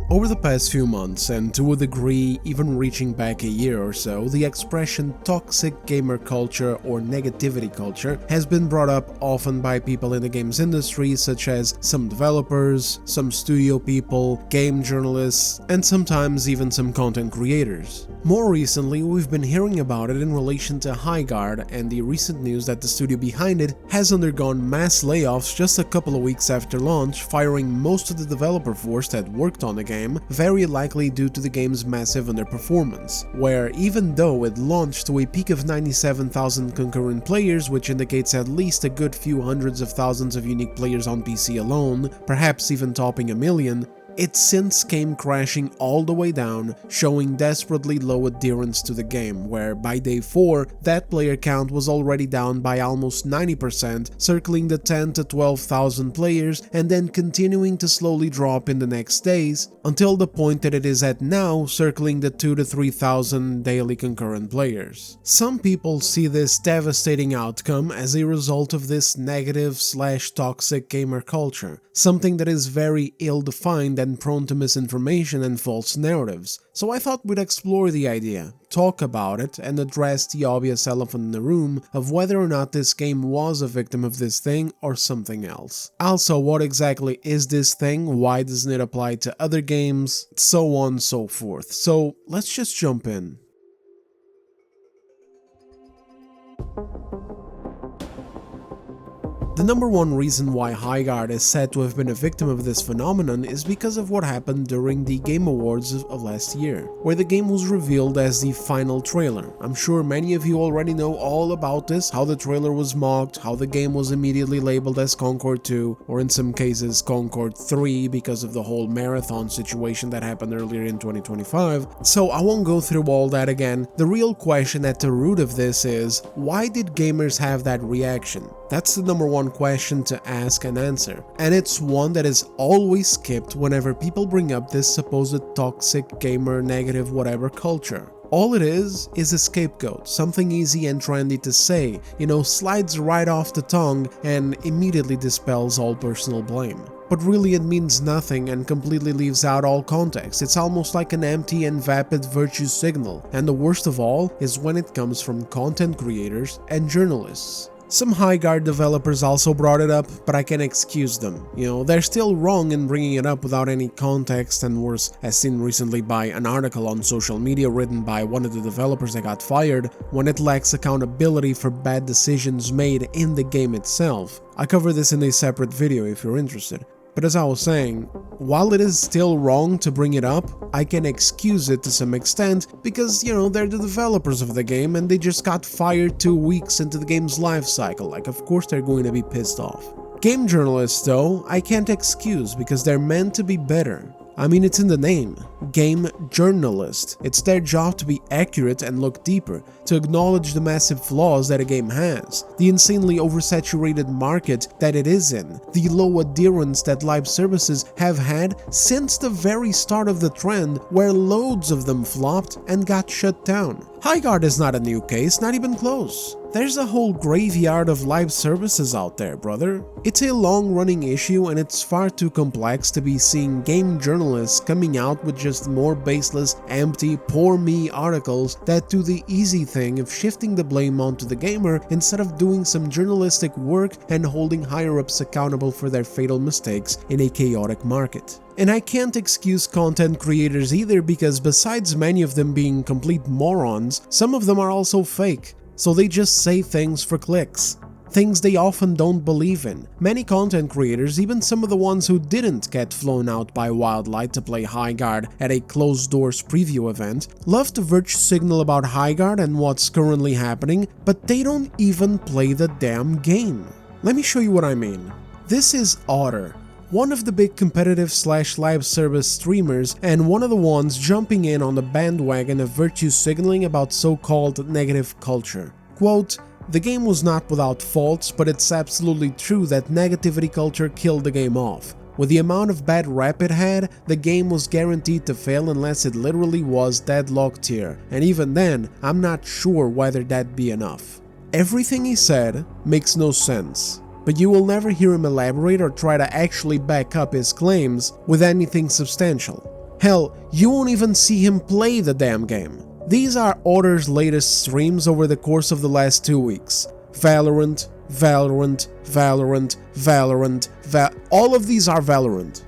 Over the past few months, and to a degree even reaching back a year or so, the expression toxic gamer culture or negativity culture has been brought up often by people in the games industry, such as some developers, some studio people, game journalists, and sometimes even some content creators. More recently, we've been hearing about it in relation to Highguard and the recent news that the studio behind it has undergone mass layoffs just a couple of weeks after launch, firing most of the developer force that worked on the game, very likely due to the game's massive underperformance, where even though it launched to a peak of 97,000 concurrent players, which indicates at least a good few hundreds of thousands of unique players on PC alone, perhaps even topping 1 million, it since came crashing all the way down, showing desperately low adherence to the game, where by day 4, that player count was already down by almost 90%, circling the 10 to 12,000 players, and then continuing to slowly drop in the next days, until the point that it is at now, circling the 2 to 3,000 daily concurrent players. Some people see this devastating outcome as a result of this negative/toxic gamer culture, something that is very ill-defined and prone to misinformation and false narratives, so I thought we'd explore the idea, talk about it, and address the obvious elephant in the room of whether or not this game was a victim of this thing or something else. Also, what exactly is this thing, why doesn't it apply to other games, so on and so forth. So let's just jump in. The number one reason why Highguard is said to have been a victim of this phenomenon is because of what happened during the Game Awards of last year, where the game was revealed as the final trailer. I'm sure many of you already know all about this, how the trailer was mocked, how the game was immediately labeled as Concord 2, or in some cases Concord 3 because of the whole marathon situation that happened earlier in 2025, so I won't go through all that again. The real question at the root of this is, why did gamers have that reaction? That's the number one question to ask and answer, and it's one that is always skipped whenever people bring up this supposed toxic gamer negative whatever culture. All it is a scapegoat, something easy and trendy to say, slides right off the tongue and immediately dispels all personal blame. But really it means nothing and completely leaves out all context. It's almost like an empty and vapid virtue signal, and the worst of all is when it comes from content creators and journalists. Some Highguard developers also brought it up, but I can excuse them. They're still wrong in bringing it up without any context, and worse, as seen recently by an article on social media written by one of the developers that got fired, when it lacks accountability for bad decisions made in the game itself. I cover this in a separate video if you're interested. But as I was saying, while it is still wrong to bring it up, I can excuse it to some extent because, they're the developers of the game and they just got fired 2 weeks into the game's life cycle, of course they're going to be pissed off. Game journalists though, I can't excuse because they're meant to be better. I mean, it's in the name, game journalist. It's their job to be accurate and look deeper, to acknowledge the massive flaws that a game has, the insanely oversaturated market that it is in, the low adherence that live services have had since the very start of the trend where loads of them flopped and got shut down. Highguard is not a new case, not even close. There's a whole graveyard of live services out there, brother. It's a long-running issue and it's far too complex to be seeing game journalists coming out with just more baseless, empty, poor me articles that do the easy thing of shifting the blame onto the gamer instead of doing some journalistic work and holding higher-ups accountable for their fatal mistakes in a chaotic market. And I can't excuse content creators either because besides many of them being complete morons, some of them are also fake. So they just say things for clicks. Things they often don't believe in. Many content creators, even some of the ones who didn't get flown out by Wildlight to play Highguard at a closed-doors preview event, love to virtue signal about Highguard and what's currently happening, but they don't even play the damn game. Let me show you what I mean. This is Otter, one of the big competitive/live service streamers and one of the ones jumping in on the bandwagon of virtue signaling about so-called negative culture. Quote, "The game was not without faults, but it's absolutely true that negativity culture killed the game off. With the amount of bad rap it had, the game was guaranteed to fail unless it literally was deadlocked here, and even then, I'm not sure whether that'd be enough." Everything he said makes no sense, but you will never hear him elaborate or try to actually back up his claims with anything substantial. Hell, you won't even see him play the damn game. These are Otter's latest streams over the course of the last 2 weeks. Valorant, Valorant, Valorant, Valorant, all of these are Valorant.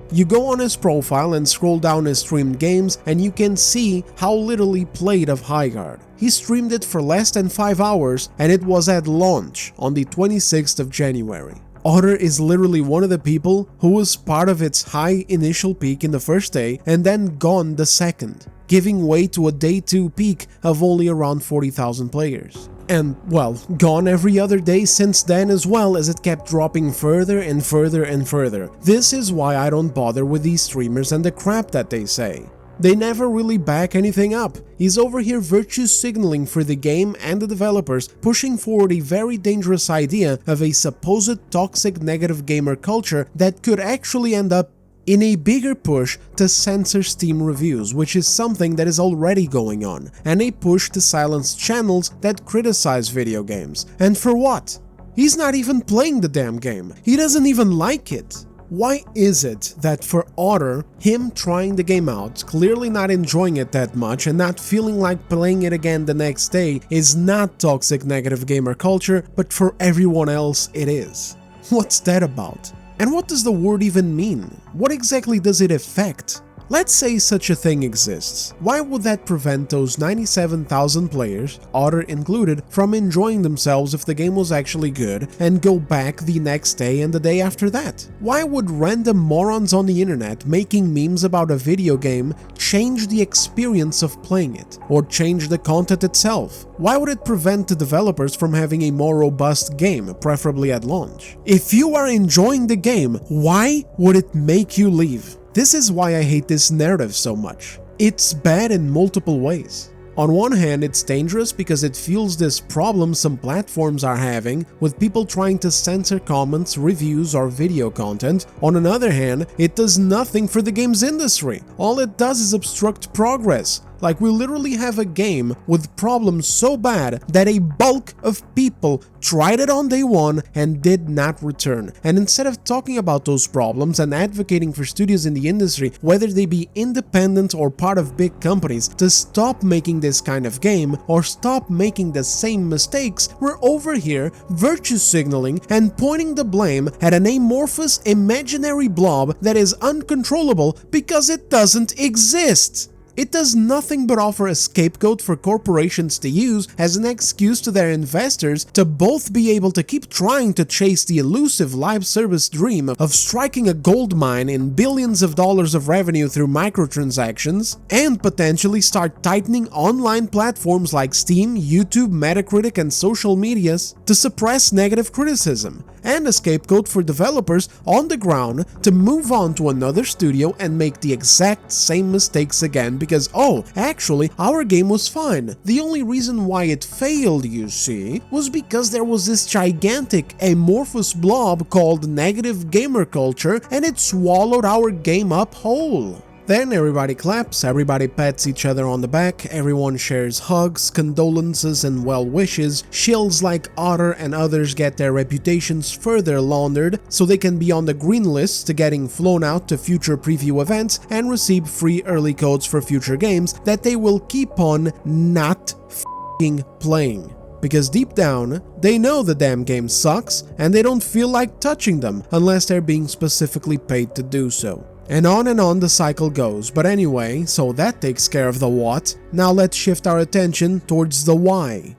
You go on his profile and scroll down his streamed games and you can see how little he played of Highguard. He streamed it for less than 5 hours and it was at launch on the 26th of January. Otter is literally one of the people who was part of its high initial peak in the first day and then gone the second, giving way to a day 2 peak of only around 40,000 players. And, well, gone every other day since then as well, as it kept dropping further and further and further. This is why I don't bother with these streamers and the crap that they say. They never really back anything up. He's over here virtue signaling for the game and the developers, pushing forward a very dangerous idea of a supposed toxic negative gamer culture that could actually end up in a bigger push to censor Steam reviews, which is something that is already going on, and a push to silence channels that criticize video games. And for what? He's not even playing the damn game. He doesn't even like it. Why is it that for Otter, him trying the game out, clearly not enjoying it that much and not feeling like playing it again the next day is not toxic negative gamer culture, but for everyone else it is? What's that about? And what does the word even mean? What exactly does it affect? Let's say such a thing exists. Why would that prevent those 97,000 players, Otter included, from enjoying themselves if the game was actually good and go back the next day and the day after that? Why would random morons on the internet making memes about a video game change the experience of playing it, or change the content itself? Why would it prevent the developers from having a more robust game, preferably at launch? If you are enjoying the game, why would it make you leave? This is why I hate this narrative so much. It's bad in multiple ways. On one hand, it's dangerous because it fuels this problem some platforms are having with people trying to censor comments, reviews, or video content. On another hand, it does nothing for the game's industry. All it does is obstruct progress. Like, we literally have a game with problems so bad that a bulk of people tried it on day 1 and did not return. And instead of talking about those problems and advocating for studios in the industry, whether they be independent or part of big companies, to stop making this kind of game or stop making the same mistakes, we're over here virtue signaling and pointing the blame at an amorphous imaginary blob that is uncontrollable because it doesn't exist. It does nothing but offer a scapegoat for corporations to use as an excuse to their investors to both be able to keep trying to chase the elusive live service dream of striking a gold mine in billions of dollars of revenue through microtransactions, and potentially start tightening online platforms like Steam, YouTube, Metacritic, and social medias to suppress negative criticism, and a scapegoat for developers on the ground to move on to another studio and make the exact same mistakes again because, oh, actually, our game was fine. The only reason why it failed, you see, was because there was this gigantic amorphous blob called negative gamer culture and it swallowed our game up whole. Then everybody claps, everybody pats each other on the back, everyone shares hugs, condolences, and well wishes. Shills like Otter and others get their reputations further laundered so they can be on the green list to getting flown out to future preview events and receive free early codes for future games that they will keep on not f***ing playing. Because deep down, they know the damn game sucks and they don't feel like touching them unless they're being specifically paid to do so. And on the cycle goes. But anyway, so that takes care of the what. Now let's shift our attention towards the why.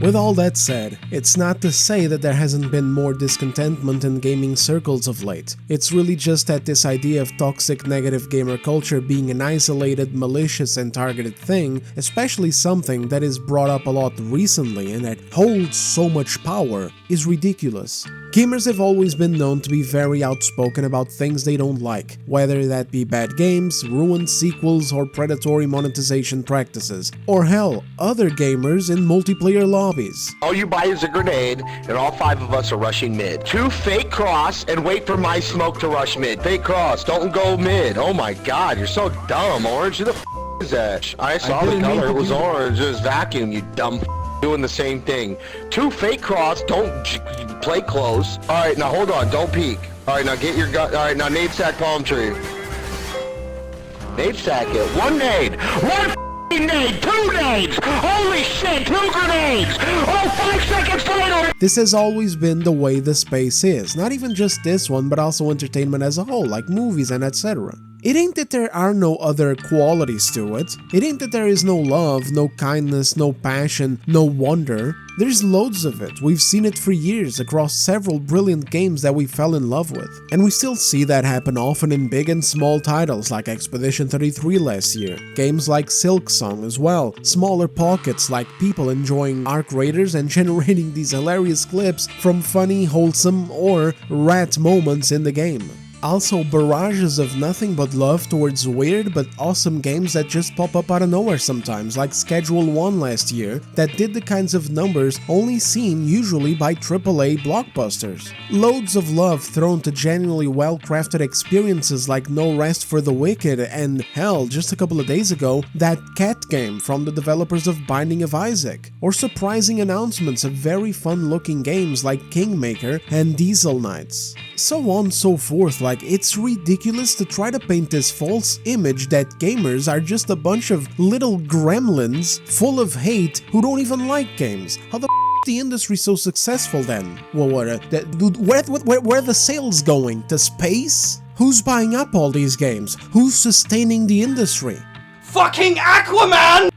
With all that said, it's not to say that there hasn't been more discontentment in gaming circles of late. It's really just that this idea of toxic negative gamer culture being an isolated, malicious and targeted thing, especially something that is brought up a lot recently and that holds so much power, is ridiculous. Gamers have always been known to be very outspoken about things they don't like, whether that be bad games, ruined sequels, or predatory monetization practices, or hell, other gamers in multiplayer lobbies. All you buy is a grenade, and all 5 of us are rushing mid. 2 fake cross, and wait for my smoke to rush mid. Fake cross, don't go mid. Oh my god, you're so dumb, Orange. Who the f*** is that? I saw the color, it was orange, it was vacuum, you dumb f***. doing the same thing. 2 fake cross, don't play close. Alright, now hold on, don't peek. Alright, now get your gun. Alright, now nade sack palm tree. Nade sack it. 1 nade! 1 nade! 2 nades! Holy shit, 2 grenades! Oh, 5 seconds later! This has always been the way the space is, not even just this one, but also entertainment as a whole, like movies and etc. It ain't that there are no other qualities to it. It ain't that there is no love, no kindness, no passion, no wonder. There's loads of it. We've seen it for years across several brilliant games that we fell in love with. And we still see that happen often in big and small titles like Expedition 33 last year, games like Silksong as well, smaller pockets like people enjoying Arc Raiders and generating these hilarious clips from funny, wholesome, or rat moments in the game. Also, barrages of nothing but love towards weird but awesome games that just pop up out of nowhere sometimes, like Schedule 1 last year, that did the kinds of numbers only seen usually by AAA blockbusters. Loads of love thrown to genuinely well-crafted experiences like No Rest for the Wicked and, hell, just a couple of days ago, that cat game from the developers of Binding of Isaac, or surprising announcements of very fun-looking games like Kingmaker and Diesel Knights. So on and so forth. Like, it's ridiculous to try to paint this false image that gamers are just a bunch of little gremlins full of hate who don't even like games. How the f the industry so successful then? Well, where are the sales going? To space? Who's buying up all these games? Who's sustaining the industry? Fucking Aquaman!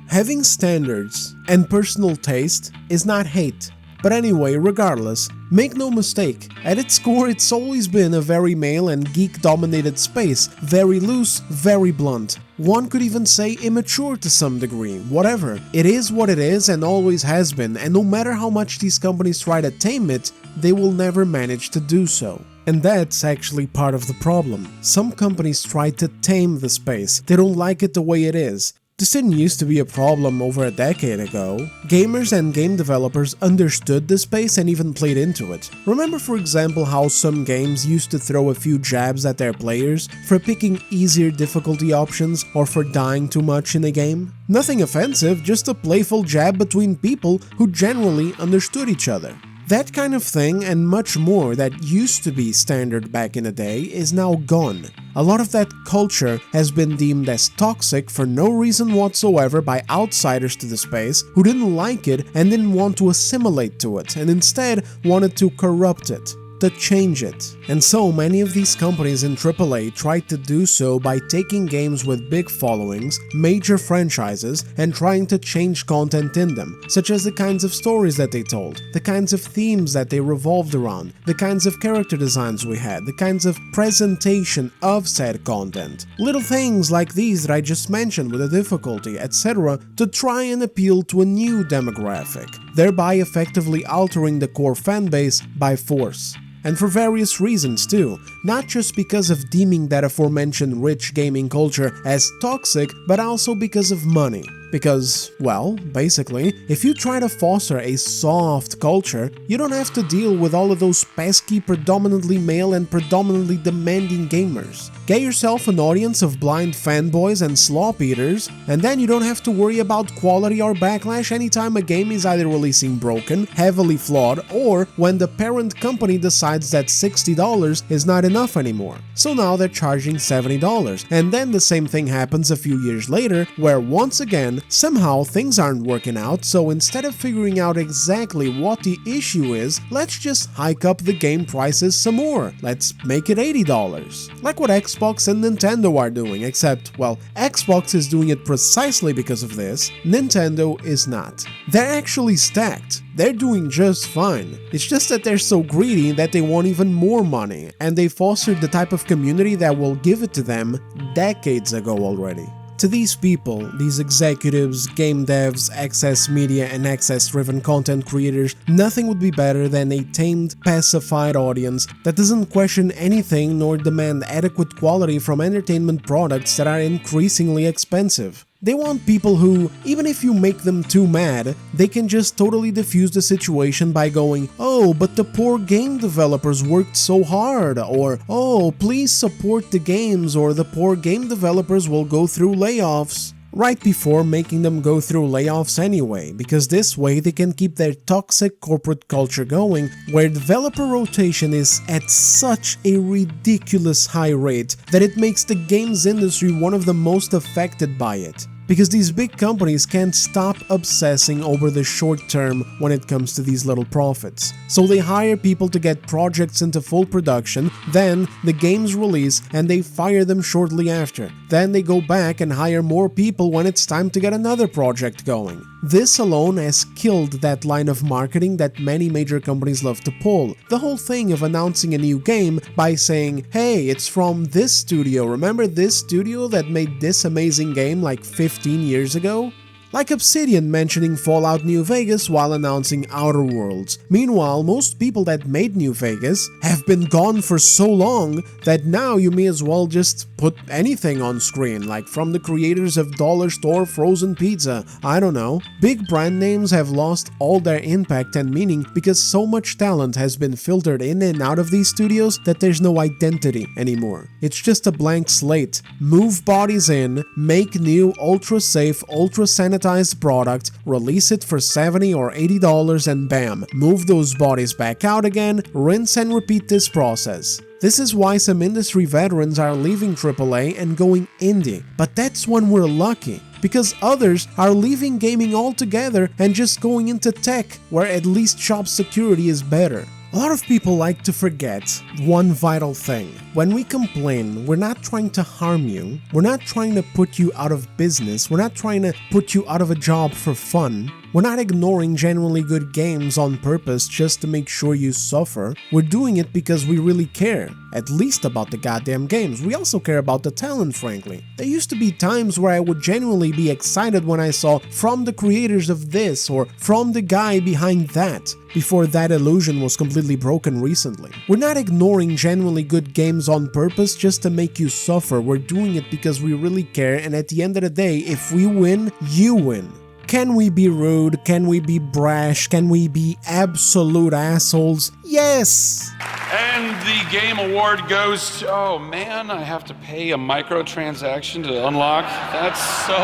Having standards and personal taste is not hate. But anyway, regardless, make no mistake, at its core it's always been a very male and geek-dominated space, very loose, very blunt. One could even say immature to some degree, whatever. It is what it is and always has been, and no matter how much these companies try to tame it, they will never manage to do so. And that's actually part of the problem. Some companies try to tame the space, they don't like it the way it is. This didn't used to be a problem over a decade ago. Gamers and game developers understood the space and even played into it. Remember, for example, how some games used to throw a few jabs at their players for picking easier difficulty options or for dying too much in a game? Nothing offensive, just a playful jab between people who generally understood each other. That kind of thing and much more that used to be standard back in the day is now gone. A lot of that culture has been deemed as toxic for no reason whatsoever by outsiders to the space who didn't like it and didn't want to assimilate to it and instead wanted to corrupt it, to change it. And so many of these companies in AAA tried to do so by taking games with big followings, major franchises, and trying to change content in them, such as the kinds of stories that they told, the kinds of themes that they revolved around, the kinds of character designs we had, the kinds of presentation of said content. Little things like these that I just mentioned with the difficulty, etc., to try and appeal to a new demographic, thereby effectively altering the core fanbase by force. And for various reasons too, not just because of deeming that aforementioned rich gaming culture as toxic, but also because of money. Because, well, basically, if you try to foster a soft culture, you don't have to deal with all of those pesky, predominantly male and predominantly demanding gamers. Get yourself an audience of blind fanboys and slop eaters, and then you don't have to worry about quality or backlash anytime a game is either releasing broken, heavily flawed, or when the parent company decides that $60 is not enough anymore. So now they're charging $70, and then the same thing happens a few years later, where once again, somehow things aren't working out, so instead of figuring out exactly what the issue is, let's just hike up the game prices some more. Let's make it $80. Like what Xbox and Nintendo are doing, except, well, Xbox is doing it precisely because of this, Nintendo is not. They're actually stacked. They're doing just fine. It's just that they're so greedy that they want even more money, and they fostered the type of community that will give it to them decades ago already. To these people, these executives, game devs, access media and access-driven content creators, nothing would be better than a tamed, pacified audience that doesn't question anything nor demand adequate quality from entertainment products that are increasingly expensive. They want people who, even if you make them too mad, they can just totally diffuse the situation by going, "Oh, but the poor game developers worked so hard," or "Oh, please support the games or the poor game developers will go through layoffs." right before making them go through layoffs anyway, because this way they can keep their toxic corporate culture going, where developer rotation is at such a ridiculous high rate that it makes the games industry one of the most affected by it. Because these big companies can't stop obsessing over the short term when it comes to these little profits. So they hire people to get projects into full production, then the games release and they fire them shortly after. Then they go back and hire more people when it's time to get another project going. This alone has killed that line of marketing that many major companies love to pull. The whole thing of announcing a new game by saying, hey, it's from this studio, remember this studio that made this amazing game like 15 years ago? Like Obsidian mentioning Fallout New Vegas while announcing Outer Worlds. Meanwhile, most people that made New Vegas have been gone for so long that now you may as well just put anything on screen, like from the creators of Dollar Store Frozen Pizza, I don't know. Big brand names have lost all their impact and meaning because so much talent has been filtered in and out of these studios that there's no identity anymore. It's just a blank slate. Move bodies in, make new ultra-safe, ultra-sanitized product, release it for $70 or $80 and bam, move those bodies back out again, rinse and repeat this process. This is why some industry veterans are leaving AAA and going indie, but that's when we're lucky, because others are leaving gaming altogether and just going into tech, where at least job security is better. A lot of people like to forget one vital thing. When we complain, we're not trying to harm you, we're not trying to put you out of business, we're not trying to put you out of a job for fun, we're not ignoring genuinely good games on purpose just to make sure you suffer. We're doing it because we really care, at least about the goddamn games. We also care about the talent, frankly. There used to be times where I would genuinely be excited when I saw from the creators of this or from the guy behind that, before that illusion was completely broken recently. We're not ignoring genuinely good games on purpose just to make you suffer. We're doing it because we really care, and at the end of the day, if we win, you win. Can we be rude? Can we be brash? Can we be absolute assholes? Yes! And the game award goes to... Oh man, I have to pay a microtransaction to unlock? That's so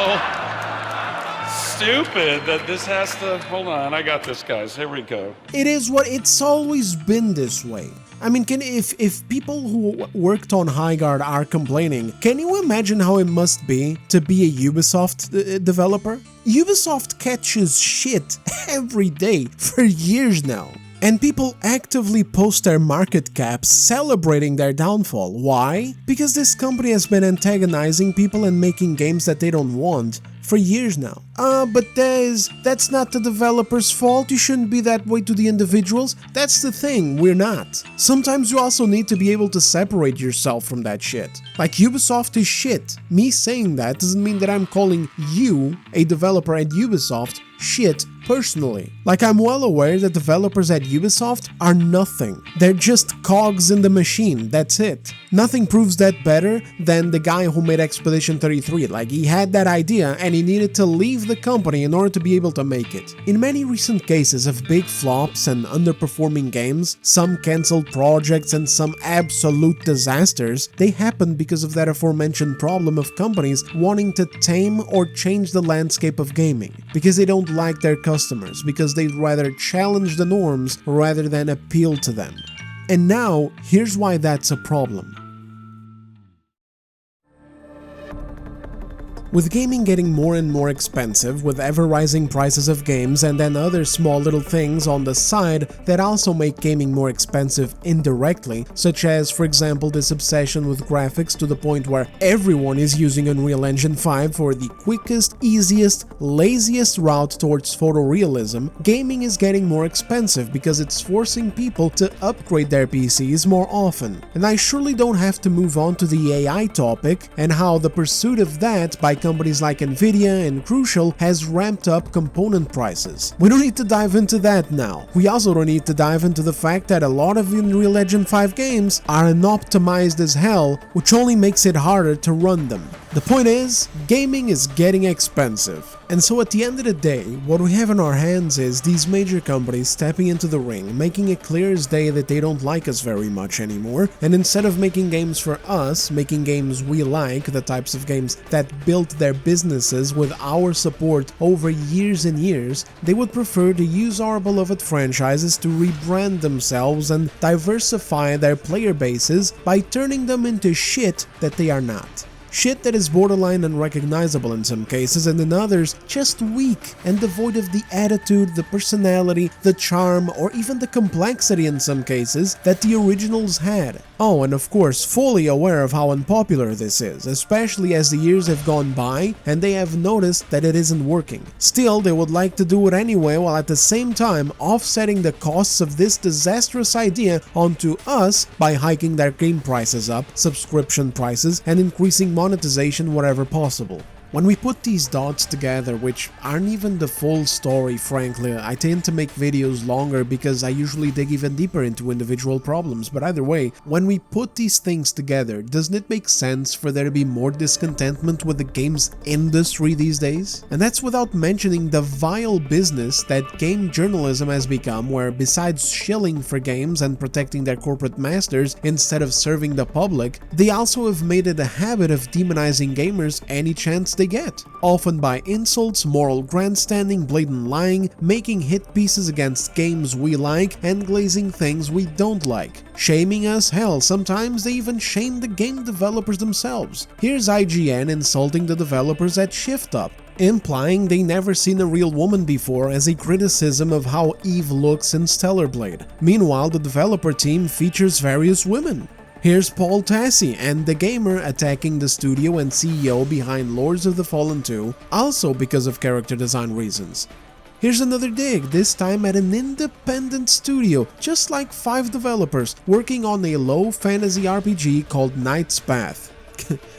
stupid that this has to... Hold on, I got this, guys. Here we go. It is what it's always been this way. I mean, if people who worked on Highguard are complaining, can you imagine how it must be to be a Ubisoft developer? Ubisoft catches shit every day for years now. And people actively post their market caps celebrating their downfall. Why? Because this company has been antagonizing people and making games that they don't want for years now. But that's not the developer's fault, you shouldn't be that way to the individuals. That's the thing, we're not. Sometimes you also need to be able to separate yourself from that shit. Like, Ubisoft is shit. Me saying that doesn't mean that I'm calling you, a developer at Ubisoft, shit personally. Like, I'm well aware that developers at Ubisoft are nothing. They're just cogs in the machine, that's it. Nothing proves that better than the guy who made Expedition 33. Like, he had that idea and he needed to leave the company in order to be able to make it. In many recent cases of big flops and underperforming games, some cancelled projects and some absolute disasters, they happened because of that aforementioned problem of companies wanting to tame or change the landscape of gaming. Because they don't like their customers, because they'd rather challenge the norms rather than appeal to them. And now, here's why that's a problem. With gaming getting more and more expensive, with ever-rising prices of games and then other small little things on the side that also make gaming more expensive indirectly, such as, for example, this obsession with graphics to the point where everyone is using Unreal Engine 5 for the quickest, easiest, laziest route towards photorealism, gaming is getting more expensive because it's forcing people to upgrade their PCs more often. And I surely don't have to move on to the AI topic and how the pursuit of that by companies like Nvidia and Crucial has ramped up component prices. We don't need to dive into that now. We also don't need to dive into the fact that a lot of Unreal Engine 5 games are unoptimized as hell, which only makes it harder to run them. The point is, gaming is getting expensive. And so at the end of the day, what we have in our hands is these major companies stepping into the ring, making it clear as day that they don't like us very much anymore, and instead of making games for us, making games we like, the types of games that built their businesses with our support over years and years, they would prefer to use our beloved franchises to rebrand themselves and diversify their player bases by turning them into shit that they are not. Shit that is borderline unrecognizable in some cases, and in others, just weak and devoid of the attitude, the personality, the charm, or even the complexity in some cases that the originals had. Oh, and of course, fully aware of how unpopular this is, especially as the years have gone by and they have noticed that it isn't working. Still, they would like to do it anyway, while at the same time offsetting the costs of this disastrous idea onto us by hiking their game prices up, subscription prices, and increasing monetization wherever possible. When we put these dots together, which aren't even the full story frankly, I tend to make videos longer because I usually dig even deeper into individual problems, but either way, when we put these things together, doesn't it make sense for there to be more discontentment with the games industry these days? And that's without mentioning the vile business that game journalism has become, where besides shilling for games and protecting their corporate masters instead of serving the public, they also have made it a habit of demonizing gamers any chance they get, often by insults, moral grandstanding, blatant lying, making hit pieces against games we like, and glazing things we don't like. Shaming us, hell, sometimes they even shame the game developers themselves. Here's IGN insulting the developers at ShiftUp, implying they never seen a real woman before as a criticism of how Eve looks in Stellar Blade. Meanwhile, the developer team features various women. Here's Paul Tassi and The Gamer attacking the studio and CEO behind Lords of the Fallen 2, also because of character design reasons. Here's another dig, this time at an independent studio, just like 5 developers, working on a low fantasy RPG called Knight's Path.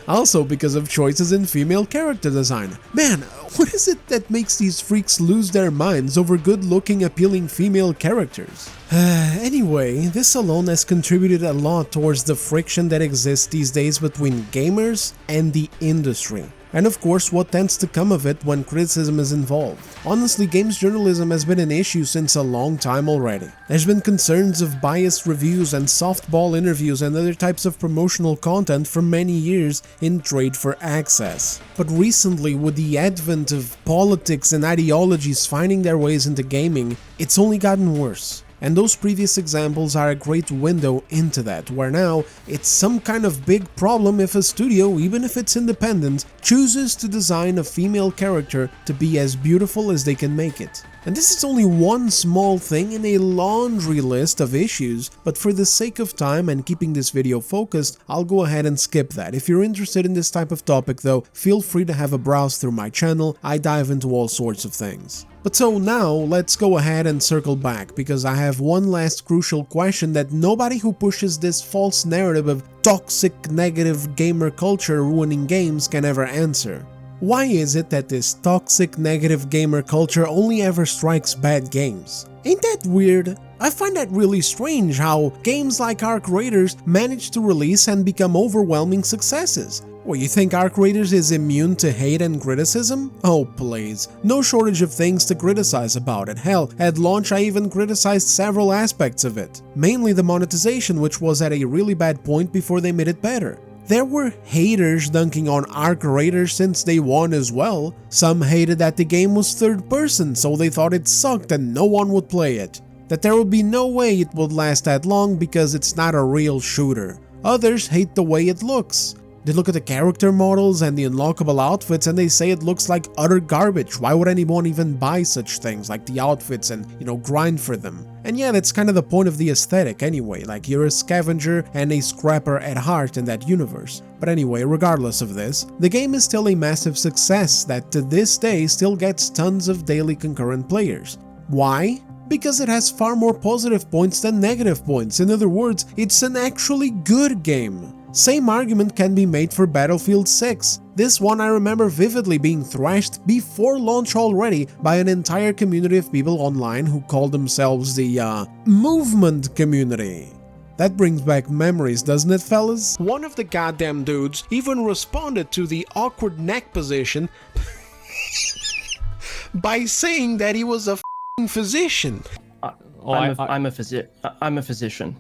Also because of choices in female character design. Man, what is it that makes these freaks lose their minds over good-looking, appealing female characters? Anyway, this alone has contributed a lot towards the friction that exists these days between gamers and the industry. And of course, what tends to come of it when criticism is involved. Honestly, games journalism has been an issue since a long time already. There's been concerns of biased reviews and softball interviews and other types of promotional content for many years in trade for access. But recently, with the advent of politics and ideologies finding their ways into gaming, it's only gotten worse. And those previous examples are a great window into that, where now it's some kind of big problem if a studio, even if it's independent, chooses to design a female character to be as beautiful as they can make it. And this is only one small thing in a laundry list of issues, but for the sake of time and keeping this video focused, I'll go ahead and skip that. If you're interested in this type of topic though, feel free to have a browse through my channel, I dive into all sorts of things. But so now, let's go ahead and circle back, because I have one last crucial question that nobody who pushes this false narrative of toxic, negative gamer culture ruining games can ever answer. Why is it that this toxic, negative gamer culture only ever strikes bad games? Ain't that weird? I find that really strange how games like Arc Raiders manage to release and become overwhelming successes. What, you think Arc Raiders is immune to hate and criticism? Oh please, no shortage of things to criticize about it. Hell, at launch I even criticized several aspects of it. Mainly the monetization, which was at a really bad point before they made it better. There were haters dunking on Arc Raiders since day one as well. Some hated that the game was third person, so they thought it sucked and no one would play it. That there would be no way it would last that long because it's not a real shooter. Others hate the way it looks. They look at the character models and the unlockable outfits and they say it looks like utter garbage. Why would anyone even buy such things like the outfits and, grind for them? And yeah, that's kind of the point of the aesthetic anyway, like you're a scavenger and a scrapper at heart in that universe. But anyway, regardless of this, the game is still a massive success that to this day still gets tons of daily concurrent players. Why? Because it has far more positive points than negative points. In other words, it's an actually good game. Same argument can be made for Battlefield 6. This one I remember vividly being thrashed before launch already by an entire community of people online who called themselves the movement community. That brings back memories, doesn't it, fellas? One of the goddamn dudes even responded to the awkward neck position by saying that he was a f***ing physician. I'm a physician.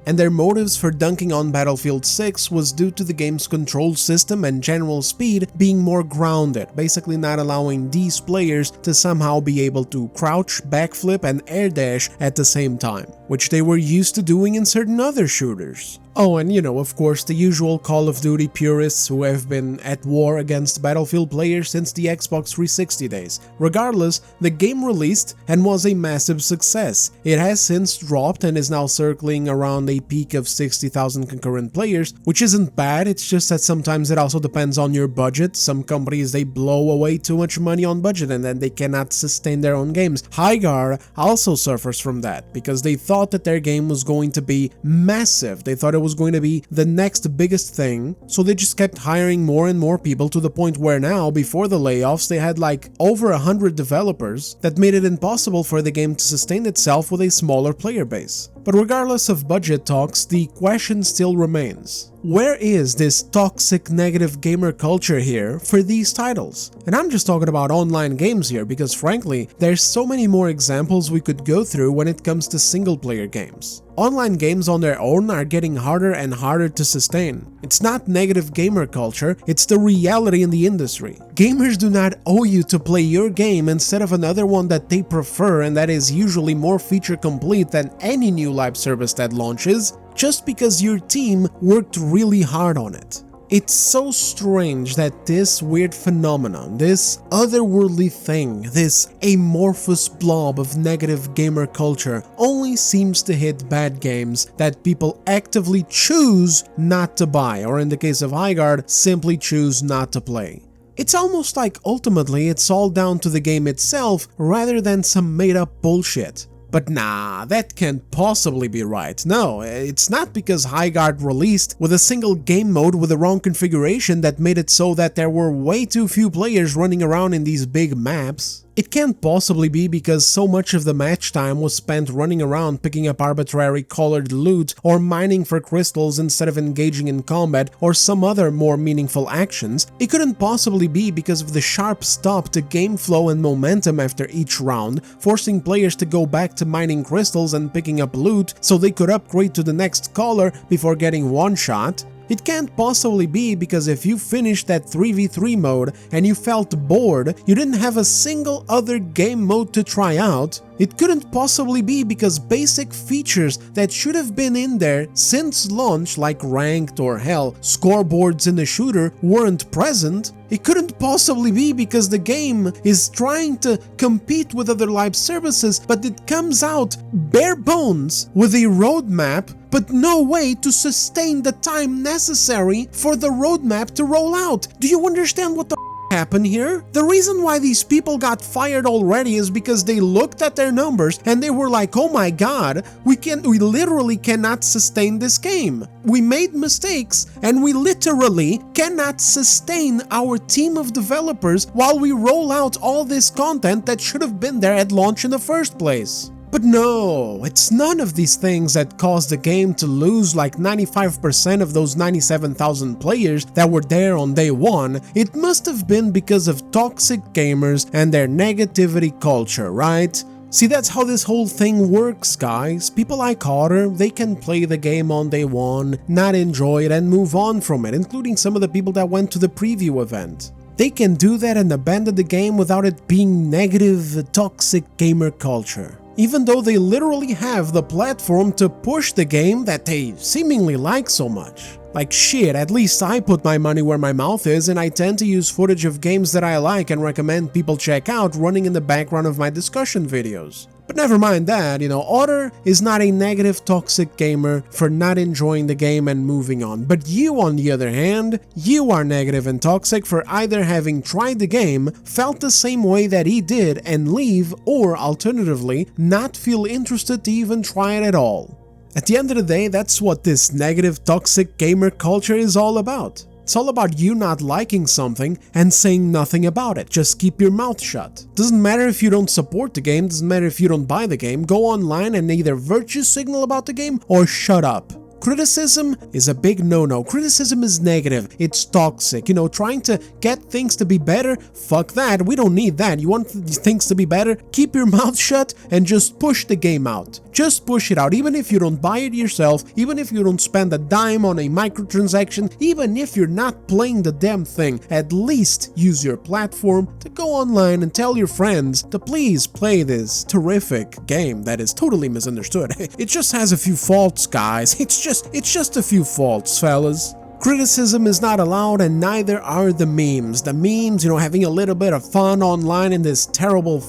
And their motives for dunking on Battlefield 6 was due to the game's control system and general speed being more grounded, basically not allowing these players to somehow be able to crouch, backflip, and air dash at the same time, which they were used to doing in certain other shooters. Oh, and you know, of course, the usual Call of Duty purists who have been at war against Battlefield players since the Xbox 360 days. Regardless, the game released and was a massive success. It has since dropped and is now circling around a peak of 60,000 concurrent players, which isn't bad. It's just that sometimes it also depends on your budget. Some companies, they blow away too much money on budget and then they cannot sustain their own games. Highguard also suffers from that because they thought that their game was going to be massive. They thought it was going to be the next biggest thing, so they just kept hiring more and more people to the point where now, before the layoffs, they had like over 100 developers that made it impossible for the game to sustain itself with a smaller player base. But regardless of budget talks, the question still remains. Where is this toxic negative gamer culture here for these titles? And I'm just talking about online games here because frankly, there's so many more examples we could go through when it comes to single player games. Online games on their own are getting harder and harder to sustain. It's not negative gamer culture, it's the reality in the industry. Gamers do not owe you to play your game instead of another one that they prefer and that is usually more feature complete than any new live service that launches, just because your team worked really hard on it. It's so strange that this weird phenomenon, this otherworldly thing, this amorphous blob of negative gamer culture only seems to hit bad games that people actively choose not to buy, or in the case of Highguard, simply choose not to play. It's almost like ultimately it's all down to the game itself rather than some made-up bullshit. But nah, that can't possibly be right. No, it's not because Highguard released with a single game mode with the wrong configuration that made it so that there were way too few players running around in these big maps. It can't possibly be because so much of the match time was spent running around picking up arbitrary colored loot or mining for crystals instead of engaging in combat or some other more meaningful actions. It couldn't possibly be because of the sharp stop to game flow and momentum after each round, forcing players to go back to mining crystals and picking up loot so they could upgrade to the next color before getting one shot. It can't possibly be because if you finished that 3v3 mode and you felt bored, you didn't have a single other game mode to try out. It couldn't possibly be because basic features that should have been in there since launch, like ranked or hell, scoreboards in the shooter, weren't present. It couldn't possibly be because the game is trying to compete with other live services, but it comes out bare bones with a roadmap, but no way to sustain the time necessary for the roadmap to roll out. Do you understand what the happened here? The reason why these people got fired already is because they looked at their numbers and they were like, oh my god, we literally cannot sustain this game. We made mistakes and we literally cannot sustain our team of developers while we roll out all this content that should have been there at launch in the first place. But no, it's none of these things that caused the game to lose like 95% of those 97,000 players that were there on day one. It must have been because of toxic gamers and their negativity culture, right? See, that's how this whole thing works, guys. People like Otter, they can play the game on day one, not enjoy it and move on from it, including some of the people that went to the preview event. They can do that and abandon the game without it being negative, toxic gamer culture. Even though they literally have the platform to push the game that they seemingly like so much. Like shit, at least I put my money where my mouth is and I tend to use footage of games that I like and recommend people check out running in the background of my discussion videos. But never mind that, Otter is not a negative toxic gamer for not enjoying the game and moving on. But you, on the other hand, you are negative and toxic for either having tried the game, felt the same way that he did and leave, or alternatively, not feel interested to even try it at all. At the end of the day, that's what this negative toxic gamer culture is all about. It's all about you not liking something and saying nothing about it. Just keep your mouth shut. Doesn't matter if you don't support the game, doesn't matter if you don't buy the game, go online and either virtue signal about the game or shut up. Criticism is a big no-no. Criticism is negative. It's toxic. You know, trying to get things to be better, fuck that. We don't need that. You want things to be better? Keep your mouth shut and just push the game out. Just push it out. Even if you don't buy it yourself, even if you don't spend a dime on a microtransaction, even if you're not playing the damn thing, at least use your platform to go online and tell your friends to please play this terrific game that is totally misunderstood. It just has a few faults, guys. It's just a few faults, fellas. Criticism is not allowed, and neither are the memes. The memes, you know, having a little bit of fun online in this terrible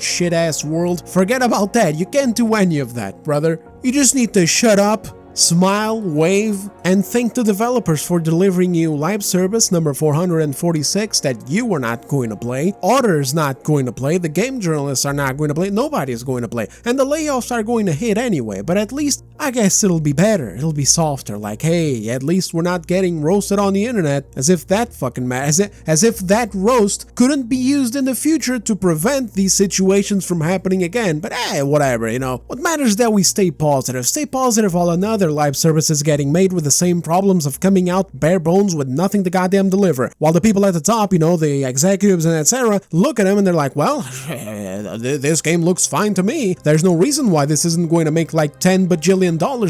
shit-ass world. Forget about that. You can't do any of that, brother. You just need to shut up, smile, wave, and thank the developers for delivering you live service number 446 that you were not going to play, Otter's not going to play, the game journalists are not going to play, nobody is going to play, and the layoffs are going to hit anyway, but at least, I guess it'll be better, it'll be softer, like, hey, at least we're not getting roasted on the internet, as if that fucking matters, as if that roast couldn't be used in the future to prevent these situations from happening again, but hey, whatever, you know, what matters is that we stay positive while another live service is getting made with the same problems of coming out bare bones with nothing to goddamn deliver, while the people at the top, you know, the executives and etc., look at them and they're like, well, this game looks fine to me, there's no reason why this isn't going to make like $10 bajillion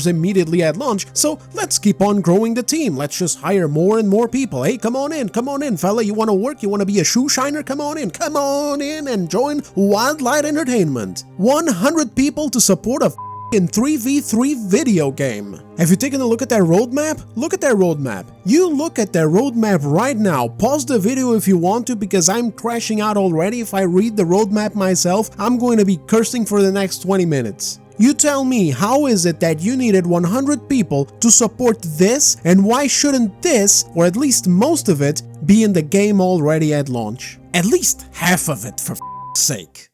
immediately at launch, so let's keep on growing the team, let's just hire more and more people. Hey, come on in, fella, you want to work, you want to be a shoe shiner, come on in and join Wildlight Entertainment. 100 people to support a in 3v3 video game. Have you taken a look at their roadmap? Look at their roadmap. You look at their roadmap right now. Pause the video if you want to, because I'm crashing out already. If I read the roadmap myself, I'm going to be cursing for the next 20 minutes. You tell me, how is it that you needed 100 people to support this, and why shouldn't this, or at least most of it, be in the game already at launch? At least half of it, for f***'s sake.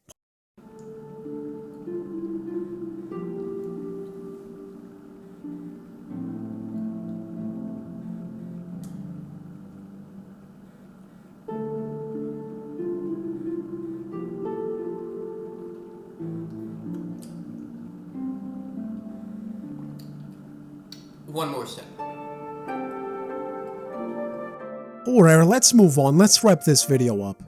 One more step. Alright, let's move on, let's wrap this video up.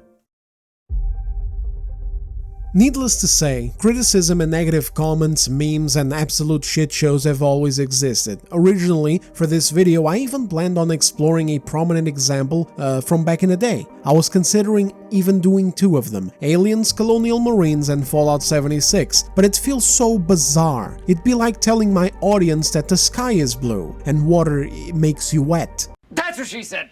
Needless to say, criticism and negative comments, memes, and absolute shit shows have always existed. Originally, for this video, I even planned on exploring a prominent example from back in the day. I was considering even doing two of them, Aliens, Colonial Marines, and Fallout 76, but it feels so bizarre. It'd be like telling my audience that the sky is blue, and water makes you wet. That's what she said!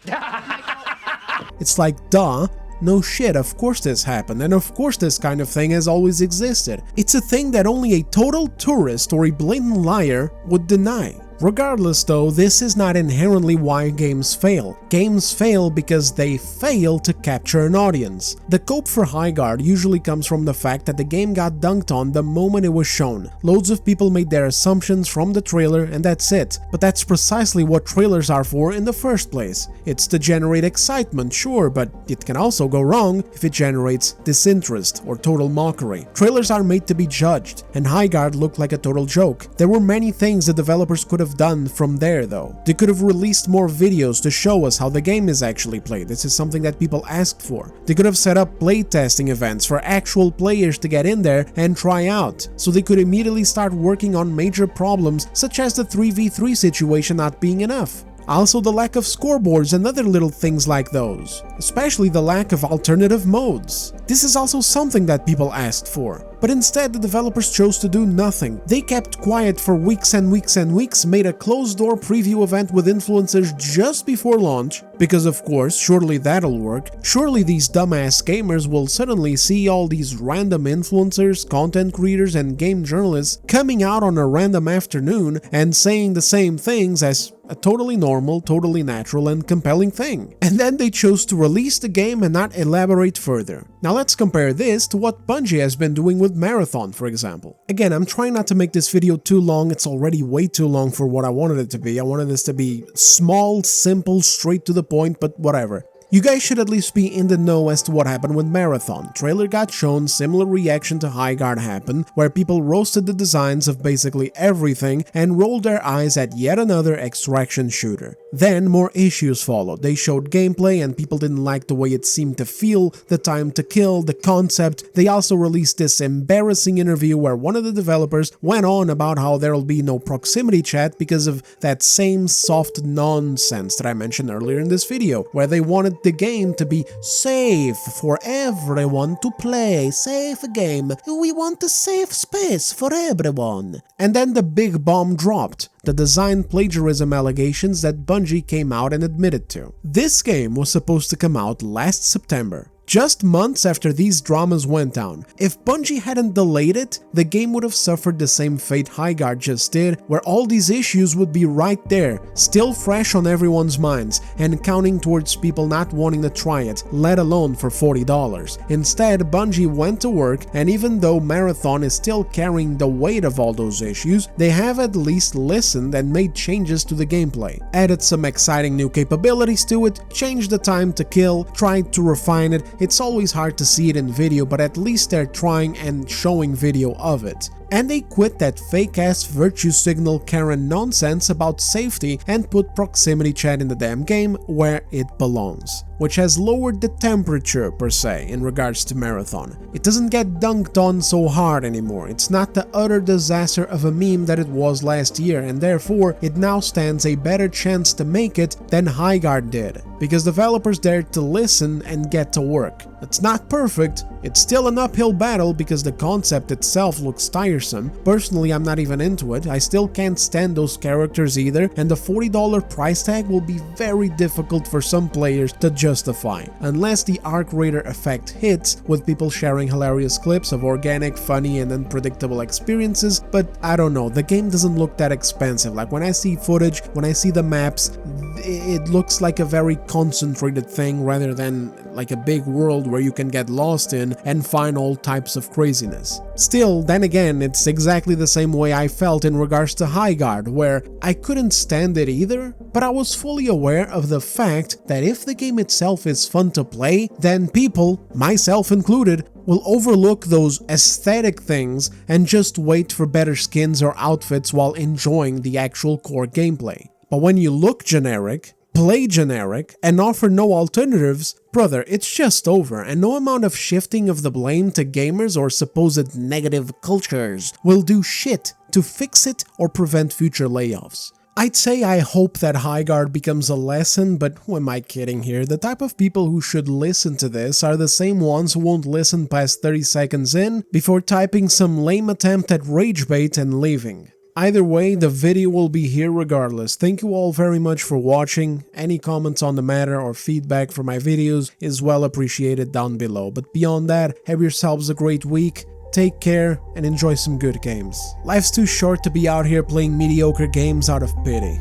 It's like, duh. No shit, of course this happened, and of course this kind of thing has always existed. It's a thing that only a total tourist or a blatant liar would deny. Regardless though, this is not inherently why games fail. Games fail because they fail to capture an audience. The cope for Highguard usually comes from the fact that the game got dunked on the moment it was shown. Loads of people made their assumptions from the trailer and that's it. But that's precisely what trailers are for in the first place. It's to generate excitement, sure, but it can also go wrong if it generates disinterest or total mockery. Trailers are made to be judged, and Highguard looked like a total joke. There were many things the developers could have done from there though. They could have released more videos to show us how the game is actually played. This is something that people asked for. They could have set up playtesting events for actual players to get in there and try out, so they could immediately start working on major problems such as the 3v3 situation not being enough. Also the lack of scoreboards and other little things like those, especially the lack of alternative modes. This is also something that people asked for, but instead the developers chose to do nothing. They kept quiet for weeks and weeks and weeks, made a closed-door preview event with influencers just before launch, because of course, surely that'll work. Surely these dumbass gamers will suddenly see all these random influencers, content creators, and game journalists coming out on a random afternoon and saying the same things as A totally normal, totally natural and compelling thing. And then they chose to release the game and not elaborate further. Now let's compare this to what Bungie has been doing with Marathon, for example. Again, I'm trying not to make this video too long, it's already way too long for what I wanted it to be. I wanted this to be small, simple, straight to the point, but whatever. You guys should at least be in the know as to what happened with Marathon. Trailer got shown, similar reaction to Highguard happened, where people roasted the designs of basically everything and rolled their eyes at yet another extraction shooter. Then more issues followed. They showed gameplay and people didn't like the way it seemed to feel, the time to kill, the concept. They also released this embarrassing interview where one of the developers went on about how there'll be no proximity chat because of that same soft nonsense that I mentioned earlier in this video, where they wanted the game to be safe for everyone to play. Safe game. We want a safe space for everyone. And then the big bomb dropped. The design plagiarism allegations that Bungie came out and admitted to. This game was supposed to come out last September. Just months after these dramas went down. If Bungie hadn't delayed it, the game would have suffered the same fate Highguard just did, where all these issues would be right there, still fresh on everyone's minds, and counting towards people not wanting to try it, let alone for $40. Instead, Bungie went to work, and even though Marathon is still carrying the weight of all those issues, they have at least listened and made changes to the gameplay, added some exciting new capabilities to it, changed the time to kill, tried to refine it. It's always hard to see it in video, but at least they're trying and showing video of it. And they quit that fake-ass virtue signal Karen nonsense about safety and put proximity chat in the damn game where it belongs, which has lowered the temperature per se in regards to Marathon. It doesn't get dunked on so hard anymore. It's not the utter disaster of a meme that it was last year, and therefore it now stands a better chance to make it than Highguard did, because developers dared to listen and get to work. It's not perfect, it's still an uphill battle because the concept itself looks tiresome. Personally, I'm not even into it, I still can't stand those characters either, and the $40 price tag will be very difficult for some players to justify, unless the Arc Raider effect hits, with people sharing hilarious clips of organic, funny and unpredictable experiences, but I don't know, the game doesn't look that expensive. Like when I see footage, when I see the maps, it looks like a very concentrated thing rather than like a big world where you can get lost in and find all types of craziness. Still, then again, it's exactly the same way I felt in regards to Highguard, where I couldn't stand it either, but I was fully aware of the fact that if the game itself is fun to play, then people, myself included, will overlook those aesthetic things and just wait for better skins or outfits while enjoying the actual core gameplay. But when you look generic, play generic, and offer no alternatives, brother, it's just over, and no amount of shifting of the blame to gamers or supposed negative cultures will do shit to fix it or prevent future layoffs. I'd say I hope that Highguard becomes a lesson, but who am I kidding here? The type of people who should listen to this are the same ones who won't listen past 30 seconds in before typing some lame attempt at rage bait and leaving. Either way, the video will be here regardless. Thank you all very much for watching. Any comments on the matter or feedback for my videos is well appreciated down below. But beyond that, have yourselves a great week, take care, and enjoy some good games. Life's too short to be out here playing mediocre games out of pity.